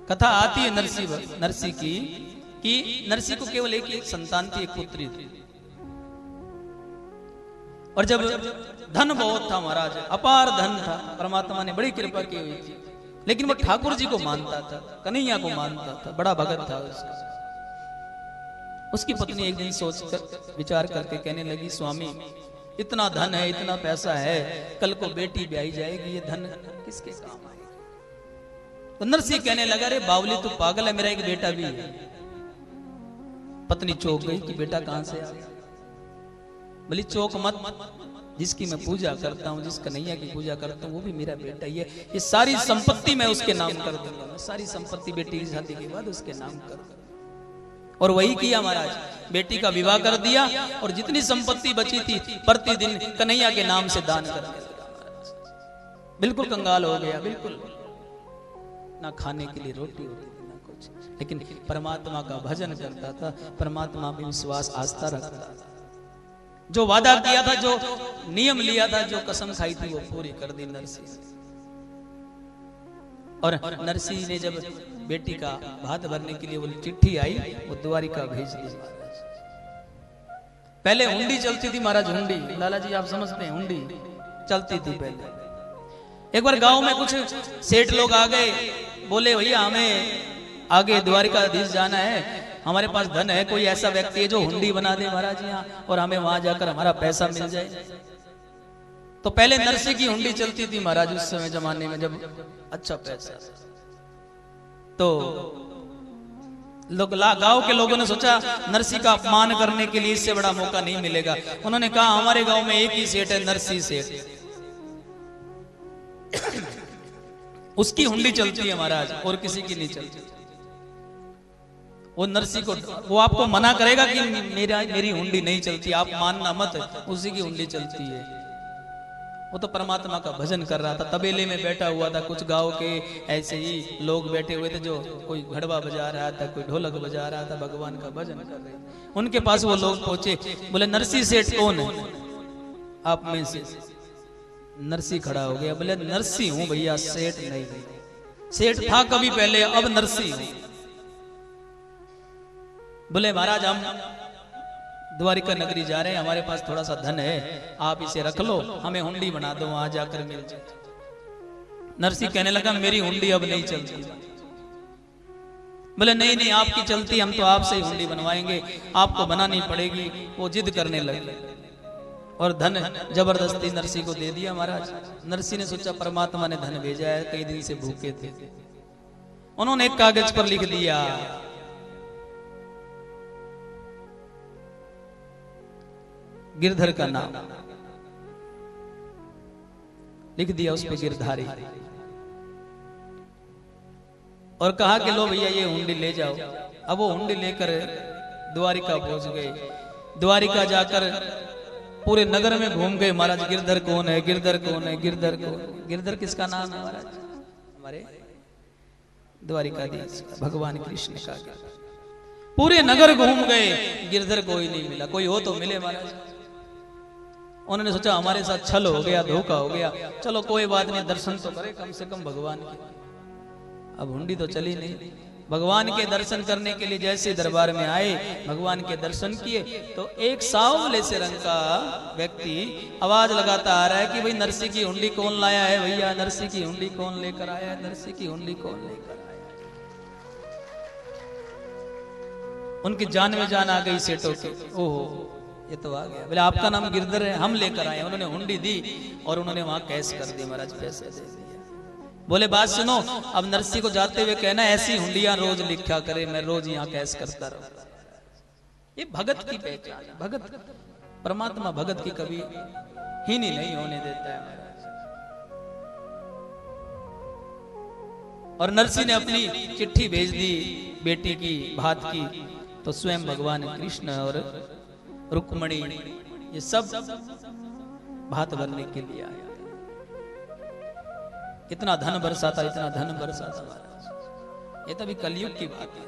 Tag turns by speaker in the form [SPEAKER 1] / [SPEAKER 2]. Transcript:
[SPEAKER 1] कथा आती है नरसी की कि नरसी को केवल एक संतान थी, एक पुत्री थी। और जब धन बहुत था महाराज, अपार धन था, परमात्मा ने बड़ी कृपा की हुई थी, लेकिन वो ठाकुर जी को मानता था, कन्हैया को मानता था, बड़ा भगत था उसका। उसकी पत्नी एक दिन सोचकर विचार करके कहने लगी, स्वामी इतना धन है, इतना पैसा है, कल को बेटी ब्याही जाएगी, ये धन किसके काम आएगा? तो नरसी कहने लगा, रे बावली तू पागल है, मेरा एक बेटा भी है। पत्नी चौंक गई कि बेटा कहां से आ गया? बोली चौंक मत, जिसकी मैं पूजा करता हूँ, जिस कन्हैया की पूजा करता हूँ, वो भी मेरा बेटा ही है। ये सारी संपत्ति मैं उसके नाम कर दूंगा, मैं सारी संपत्ति बेटी की शादी के बाद उसके नाम कर दूंगा। और वही किया महाराज, बेटी का विवाह कर दिया और जितनी संपत्ति बची थी प्रतिदिन कन्हैया के नाम से दान कर दिया। बिल्कुल कंगाल हो गया, बिल्कुल ना खाने के लिए रोटी होती थी ना कुछ, लेकिन परमात्मा का भजन करता था, परमात्मा में विश्वास आस्था रखता था। जो वादा किया था, जो नियम लिया था, जो कसम खाई थी, वो पूरी कर दी नरसी। और नरसी ने जब बेटी का भात भरने के लिए वो चिट्ठी आई, वो द्वारिका भेज दी। पहले हुंडी चलती थी महाराज, हुंडी, लाला जी आप समझते हैं, हुंडी चलती थी पहले। एक बार गांव में कुछ सेठ लोग आ गए, बोले भैया हमें आगे द्वारिकाधीश जाना है, हमारे पास धन है, कोई ऐसा व्यक्ति है जो हुंडी बना दे महाराज यहाँ, और हमें वहां जाकर हमारा पैसा मिल जाए। तो पहले नरसी की हुंडी चलती थी महाराज उस समय जमाने में, जब अच्छा पैसा। तो लोग गांव के लोगों ने सोचा नरसी का अपमान करने के लिए इससे बड़ा मौका नहीं मिलेगा। उन्होंने कहा हमारे गांव में एक ही सेठ है, नरसी सेठ, उसकी हुंडी चलती है महाराज, और किसी की नहीं चलती। वो नरसी को, वो आपको मना करेगा कि मेरी हुंडी नहीं चलती, आप मानना मत, उसी की हुंडी चलती है। वो तो परमात्मा का भजन कर रहा था, तबेले में बैठा हुआ था, कुछ गांव के ऐसे ही लोग बैठे हुए थे, जो कोई घड़वा बजा रहा था, कोई ढोलक बजा रहा था, भगवान का भजन कर रहे थे। उनके पास वो लोग पहुंचे, बोले नरसी सेठ कौन है आप में से? नरसी खड़ा हो गया, बोले नरसी हूं भैया, सेठ नहीं। सेठ था कभी पहले, अब नरसी हूं। बोले महाराज हम द्वारिका नगरी जा रहे हैं, हमारे पास थोड़ा सा धन है, आप इसे रख लो, हमें हुंडी बना दो, वहां जाकर मिल जाए। नरसी कहने लगा मेरी हुंडी अब नहीं चलती। बोले नहीं नहीं आपकी चलती, हम तो आपसे ही हुंडी बनवाएंगे, आपको बनानी पड़ेगी। वो जिद करने लगे और धन जबरदस्ती नरसी को दे दिया महाराज। नरसी ने सोचा परमात्मा ने धन भेजा है, कई दिन से भूखे थे। उन्होंने एक कागज पर लिख दिया, गिरधर का नाम लिख दिया, उस पे गिरधारी, और कहा कि लो भैया ये हुंडी ले जाओ। अब वो हुंडी लेकर द्वारिका पहुंच गए। द्वारिका जाकर पूरे नगर में घूम गए महाराज, गिरधर कौन है, गिरधर कौन है, गिरधर कौन। गिरधर किसका नाम है महाराज? हमारे द्वारिकाधीश भगवान कृष्ण का। पूरे नगर घूम गए, गिरधर कोई नहीं मिला। कोई हो तो मिले महाराज। उन्होंने सोचा हमारे साथ छल हो गया, धोखा हो गया, चलो कोई बात नहीं, दर्शन तो करे कम से कम भगवान के। अब हुंडी तो चली नहीं। भगवान के दर्शन करने के लिए जैसे दरबार में आए, भगवान के दर्शन किए, तो एक सांवले से रंग का व्यक्ति आवाज लगाता आ रहा है कि भाई नरसी की हुंडी कौन लाया है भैया, नरसी की हुंडी कौन लेकर आया है, नरसी की हुंडी कौन लेकर आया है। उनकी जान में जान आ गई सेठों की, ओहो ये तो आ गया। बोले आपका नाम गिरधर है, हम लेकर आए। उन्होंने हुंडी दी और उन्होंने वहां कैश कर दी महाराज, पैसे दे दिया। बोले बात सुनो, अब नरसी को जाते हुए कहना ऐसी हुंडियां रोज लिखा करे, मैं रोज यहाँ कैश करता रहूं। ये भगत की पहचान है। भगत, परमात्मा भगत की कभी हीनी नहीं होने देता है महाराज। और नरसी ने अपनी चिट्ठी भेज दी बेटी की भात की, तो स्वयं भगवान कृष्ण और रुक्मणी ये सब भात भरने के लिए आया। इतना धन बरसा था, इतना धन बरसा था महाराज। ये तो अभी कलयुग की बात है।